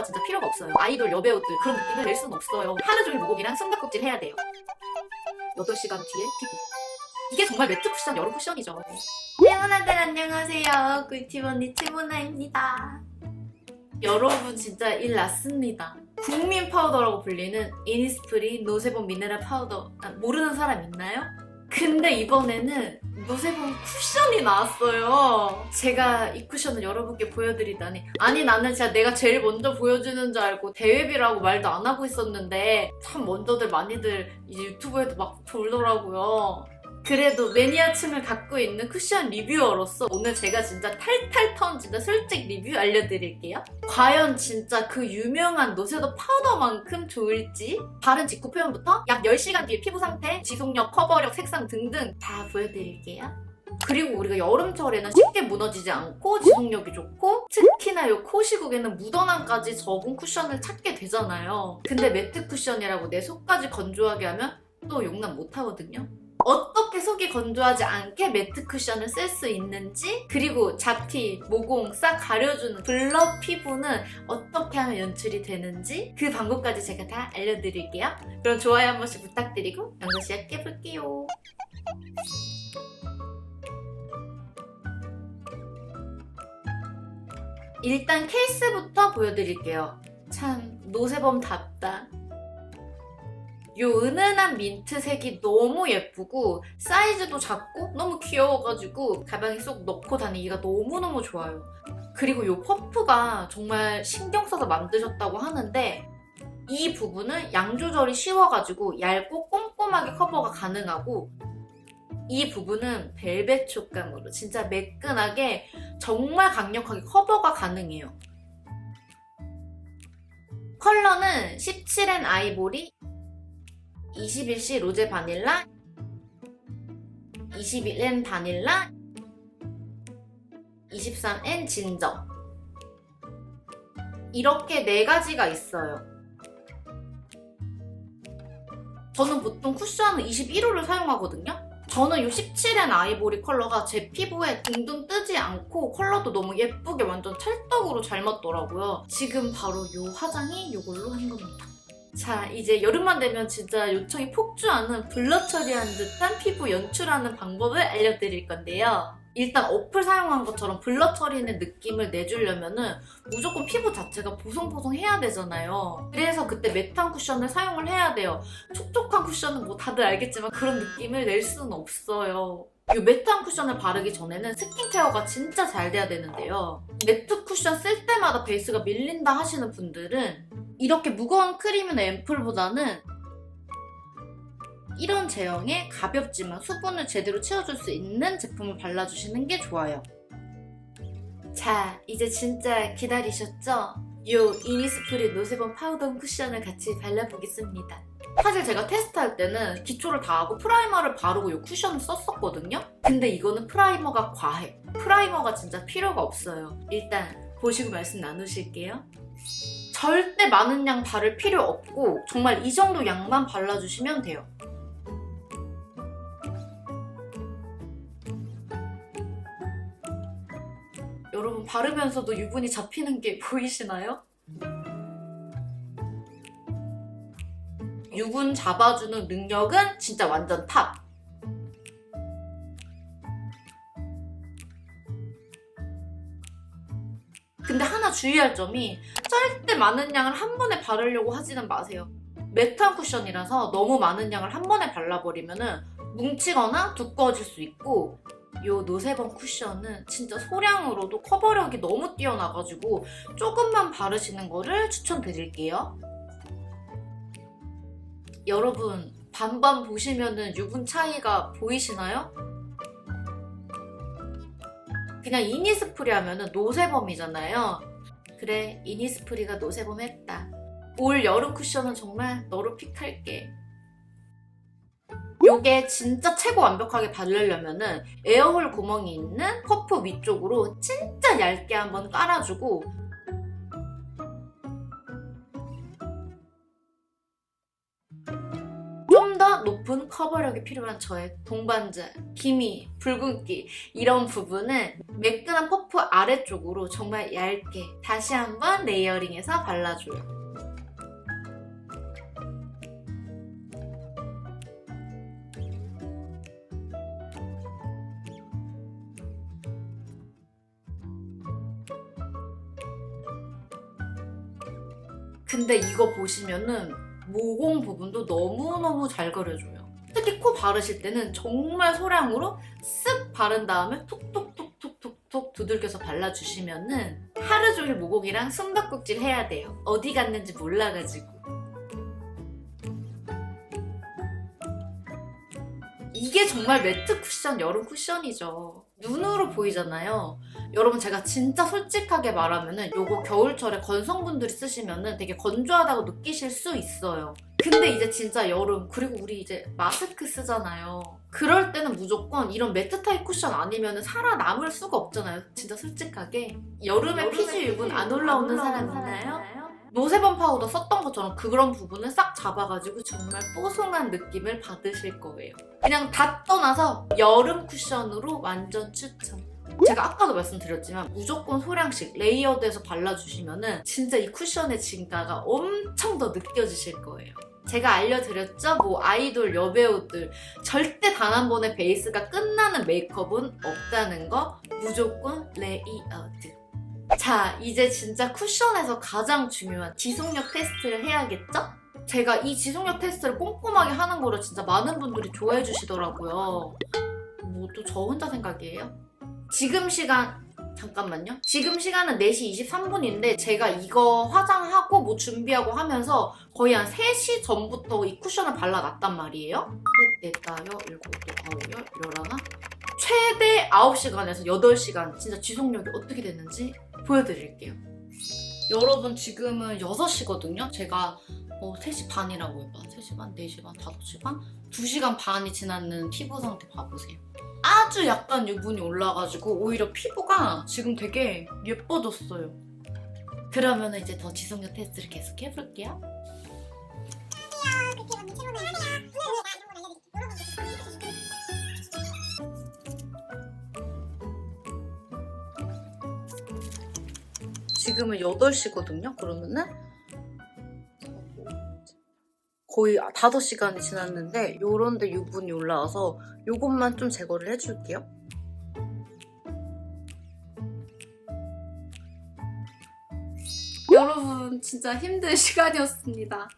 진짜 필요가 없어요. 아이돌 여배우들 그런 느낌을 낼 수는 없어요. 하루 종일 무곡이랑 숨바꼭질 해야 돼요. 8시간 뒤에 피부. 이게 정말 매트 쿠션 여름 쿠션이죠. 채모나들 안녕하세요. 꿀팁 언니 채모나입니다. 여러분 진짜 일 났습니다. 국민 파우더라고 불리는 이니스프리 노세범 미네랄 파우더 모르는 사람 있나요? 근데 이번에는 노세범 쿠션이 나왔어요. 제가 이 쿠션을 여러분께 보여드리다니. 아니 나는 진짜 내가 제일 먼저 보여주는 줄 알고 대회비라고 말도 안 하고 있었는데 참 먼저들 많이들 이제 유튜브에도 막 돌더라고요. 그래도 매니아층을 갖고 있는 쿠션 리뷰어로서 오늘 제가 진짜 탈탈 턴 진짜 솔직 리뷰 알려드릴게요. 과연 진짜 그 유명한 노세더 파우더만큼 좋을지 바른 직후 표현부터 약 10시간 뒤의 피부 상태, 지속력, 커버력, 색상 등등 다 보여드릴게요. 그리고 우리가 여름철에는 쉽게 무너지지 않고 지속력이 좋고 특히나 요 코시국에는 묻어남까지 적은 쿠션을 찾게 되잖아요. 근데 매트 쿠션이라고 내 속까지 건조하게 하면 또 용납 못하거든요. 어떻게 속이 건조하지 않게 매트 쿠션을 쓸 수 있는지, 그리고 잡티, 모공 싹 가려주는 블러 피부는 어떻게 하면 연출이 되는지 그 방법까지 제가 다 알려드릴게요. 그럼 좋아요 한 번씩 부탁드리고 영상 시작해볼게요. 일단 케이스부터 보여드릴게요. 참 노세범답다. 요 은은한 민트색이 너무 예쁘고 사이즈도 작고 너무 귀여워가지고 가방에 쏙 넣고 다니기가 너무너무 좋아요. 그리고 요 퍼프가 정말 신경 써서 만드셨다고 하는데 이 부분은 양 조절이 쉬워가지고 얇고 꼼꼼하게 커버가 가능하고 이 부분은 벨벳 촉감으로 진짜 매끈하게 정말 강력하게 커버가 가능해요. 컬러는 17N 아이보리, 21C 로제 바닐라, 21N 바닐라, 23N 진저. 이렇게 4가지가 있어요. 저는 보통 쿠션은 21호를 사용하거든요. 저는 이 17N 아이보리 컬러가 제 피부에 둥둥 뜨지 않고 컬러도 너무 예쁘게 완전 찰떡으로 잘 맞더라고요. 지금 바로 이 화장이 이걸로 한 겁니다. 자, 이제 여름만 되면 진짜 요청이 폭주하는 블러 처리한 듯한 피부 연출하는 방법을 알려드릴 건데요. 일단 어플 사용한 것처럼 블러 처리는 느낌을 내주려면은 무조건 피부 자체가 보송보송해야 되잖아요. 그래서 그때 매트한 쿠션을 사용을 해야 돼요. 촉촉한 쿠션은 뭐 다들 알겠지만 그런 느낌을 낼 수는 없어요. 이 매트한 쿠션을 바르기 전에는 스킨케어가 진짜 잘 돼야 되는데요. 매트 쿠션 쓸 때마다 베이스가 밀린다 하시는 분들은 이렇게 무거운 크림이나 앰플보다는 이런 제형의 가볍지만 수분을 제대로 채워줄 수 있는 제품을 발라주시는 게 좋아요. 자, 이제 진짜 기다리셨죠? 요 이니스프리 노세범 파우더 쿠션을 같이 발라보겠습니다. 사실 제가 테스트할 때는 기초를 다 하고 프라이머를 바르고 요 쿠션을 썼었거든요? 근데 이거는 프라이머가 과해. 프라이머가 진짜 필요가 없어요. 일단 보시고 말씀 나누실게요. 절대 많은 양 바를 필요 없고 정말 이 정도 양만 발라주시면 돼요. 여러분 바르면서도 유분이 잡히는 게 보이시나요? 유분 잡아주는 능력은 진짜 완전 탑! 근데 하나 주의할 점이 절대 많은 양을 한 번에 바르려고 하지는 마세요. 매트한 쿠션이라서 너무 많은 양을 한 번에 발라버리면 뭉치거나 두꺼워질 수 있고 요 노세범 쿠션은 진짜 소량으로도 커버력이 너무 뛰어나가지고 조금만 바르시는 거를 추천드릴게요. 여러분 반반 보시면은 유분 차이가 보이시나요? 그냥 이니스프리 하면은 노세범이잖아요. 그래, 이니스프리가 노세범 했다. 올 여름 쿠션은 정말 너로 픽할게. 요게 진짜 최고 완벽하게 바르려면은 에어홀 구멍이 있는 퍼프 위쪽으로 진짜 얇게 한번 깔아주고 좀 더 높은 커버력이 필요한 저의 동반자, 기미, 붉은기 이런 부분은 매끈한 퍼프 아래쪽으로 정말 얇게 다시 한번 레이어링해서 발라줘요. 근데 이거 보시면은 모공 부분도 너무너무 잘 그려줘요. 특히 코 바르실 때는 정말 소량으로 쓱 바른 다음에 톡톡톡톡톡톡 두들겨서 발라주시면은 하루 종일 모공이랑 숨바꼭질 해야 돼요. 어디 갔는지 몰라가지고. 이게 정말 매트 쿠션, 여름 쿠션이죠. 눈으로 보이잖아요. 여러분 제가 진짜 솔직하게 말하면은 요거 겨울철에 건성분들이 쓰시면은 되게 건조하다고 느끼실 수 있어요. 근데 이제 진짜 여름, 그리고 우리 이제 마스크 쓰잖아요. 그럴 때는 무조건 이런 매트 타입 쿠션 아니면은 살아남을 수가 없잖아요. 진짜 솔직하게. 여름에 피지 유분 안 올라오는 사람 있나요? 노세범 파우더 썼던 것처럼 그런 부분을 싹 잡아가지고 정말 뽀송한 느낌을 받으실 거예요. 그냥 다 떠나서 여름 쿠션으로 완전 추천. 제가 아까도 말씀드렸지만 무조건 소량씩 레이어드해서 발라주시면은 진짜 이 쿠션의 진가가 엄청 더 느껴지실 거예요. 제가 알려드렸죠? 뭐 아이돌 여배우들 절대 단 한 번에 베이스가 끝나는 메이크업은 없다는 거. 무조건 레이어드. 자, 이제 진짜 쿠션에서 가장 중요한 지속력 테스트를 해야겠죠? 제가 이 지속력 테스트를 꼼꼼하게 하는 거를 진짜 많은 분들이 좋아해 주시더라고요. 뭐 또 저 혼자 생각이에요? 지금 시간 잠깐만요. 지금 시간은 4시 23분인데 제가 이거 화장하고 뭐 준비하고 하면서 거의 한 3시 전부터 이 쿠션을 발라놨단 말이에요. 셋, 넷, 다섯, 일곱, 여덟, 아홉, 열, 열하나? 최대 9시간에서 8시간 진짜 지속력이 어떻게 됐는지 보여드릴게요. 여러분 지금은 6시거든요. 제가 3시 반이라고 해봐. 3시 반, 4시 반, 5시 반? 2시간 반이 지났는 피부 상태 봐보세요. 아주 약간 유분이 올라가지고 오히려 피부가 지금 되게 예뻐졌어요. 그러면 이제 더 지속력 테스트를 계속 해볼게요. 지금은 8시거든요. 그러면은 거의 5시간이 지났는데 요런데 유분이 올라와서 요것만 좀 제거를 해줄게요. 여러분 진짜 힘든 시간이었습니다.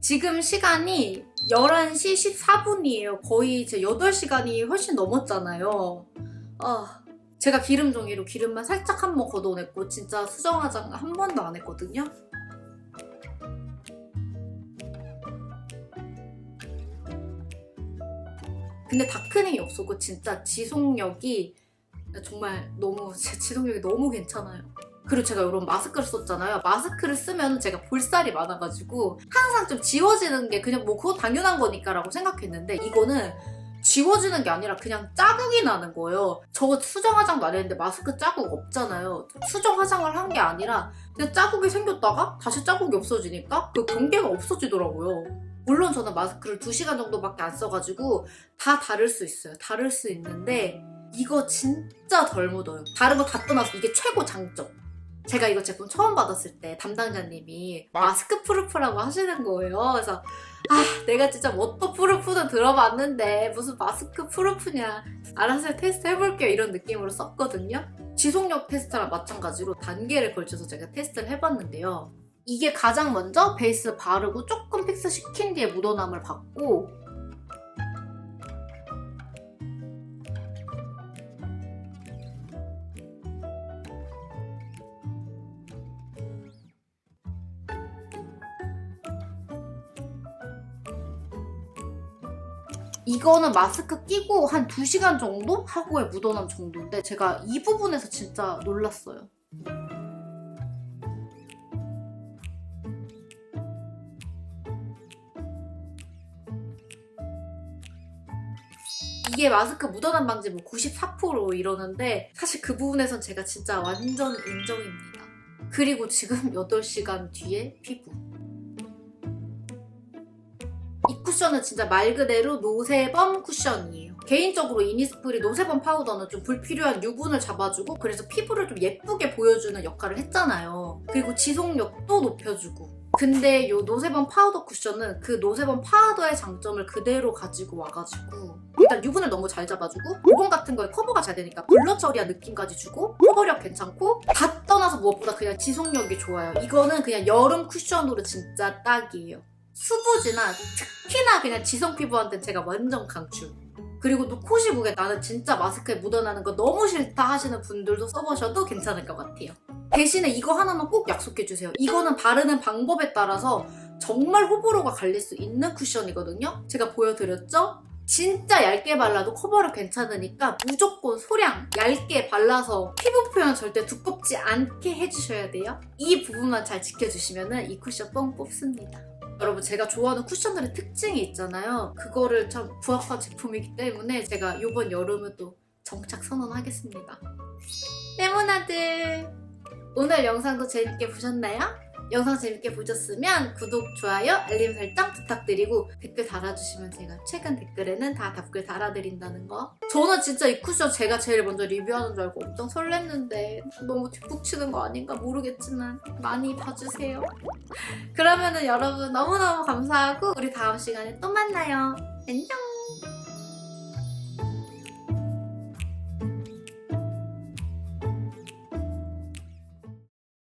지금 시간이 11시 14분이에요. 거의 제 8시간이 훨씬 넘었잖아요. 제가 기름종이로 기름만 살짝 한 번 걷어냈고 진짜 수정 화장 한 번도 안 했거든요. 근데 다크닝이 없었고 진짜 지속력이 정말 너무 제 지속력이 너무 괜찮아요. 그리고 제가 이런 마스크를 썼잖아요. 마스크를 쓰면 제가 볼살이 많아가지고 항상 좀 지워지는 게 그냥 뭐 그거 당연한 거니까 라고 생각했는데 이거는 지워지는 게 아니라 그냥 자국이 나는 거예요. 저 수정 화장도 안 했는데 마스크 자국 없잖아요. 수정 화장을 한 게 아니라 그냥 자국이 생겼다가 다시 자국이 없어지니까 그 경계가 없어지더라고요. 물론 저는 마스크를 2시간 정도밖에 안 써가지고 다 다를 수 있어요. 다를 수 있는데 이거 진짜 덜 묻어요. 다른 거 다 떠나서 이게 최고 장점. 제가 이거 제품 처음 받았을 때 담당자님이 마스크 프루프라고 하시는 거예요. 그래서 내가 진짜 워터 프루프는 들어봤는데 무슨 마스크 프루프냐. 알아서 테스트 해볼게요. 이런 느낌으로 썼거든요. 지속력 테스트랑 마찬가지로 단계를 걸쳐서 제가 테스트를 해봤는데요. 이게 가장 먼저 베이스 바르고 조금 픽스 시킨 뒤에 묻어남을 받고 이거는 마스크 끼고 한 2시간 정도 하고의 묻어남 정도인데 제가 이 부분에서 진짜 놀랐어요. 이게 마스크 묻어남 방지 뭐 94% 이러는데 사실 그 부분에선 제가 진짜 완전 인정입니다. 그리고 지금 8시간 뒤에 피부. 이 쿠션 쿠션은 진짜 말 그대로 노세범 쿠션이에요. 개인적으로 이니스프리 노세범 파우더는 좀 불필요한 유분을 잡아주고 그래서 피부를 좀 예쁘게 보여주는 역할을 했잖아요. 그리고 지속력도 높여주고. 근데 이 노세범 파우더 쿠션은 그 노세범 파우더의 장점을 그대로 가지고 와가지고 일단 유분을 너무 잘 잡아주고 모공 같은 거에 커버가 잘 되니까 블러 처리한 느낌까지 주고 커버력 괜찮고 다 떠나서 무엇보다 그냥 지속력이 좋아요. 이거는 그냥 여름 쿠션으로 진짜 딱이에요. 수부지나 특히나 그냥 지성 피부한테는 제가 완전 강추. 그리고 또 코 시국에 나는 진짜 마스크에 묻어나는 거 너무 싫다 하시는 분들도 써보셔도 괜찮을 것 같아요. 대신에 이거 하나만 꼭 약속해주세요. 이거는 바르는 방법에 따라서 정말 호불호가 갈릴 수 있는 쿠션이거든요. 제가 보여드렸죠? 진짜 얇게 발라도 커버력 괜찮으니까 무조건 소량 얇게 발라서 피부 표현 절대 두껍지 않게 해주셔야 돼요. 이 부분만 잘 지켜주시면 이 쿠션 뻥 뽑습니다. 여러분 제가 좋아하는 쿠션들의 특징이 있잖아요. 그거를 참 부합한 제품이기 때문에 제가 이번 여름은 또 정착 선언하겠습니다. 레모나들 오늘 영상도 재밌게 보셨나요? 영상 재밌게 보셨으면 구독, 좋아요, 알림 설정 부탁드리고 댓글 달아주시면 제가 최근 댓글에는 다 답글 달아드린다는 거. 저는 진짜 이 쿠션 제가 제일 먼저 리뷰하는 줄 알고 엄청 설렜는데 너무 뒷북치는 거 아닌가 모르겠지만 많이 봐주세요. 그러면은 여러분 너무너무 감사하고 우리 다음 시간에 또 만나요. 안녕!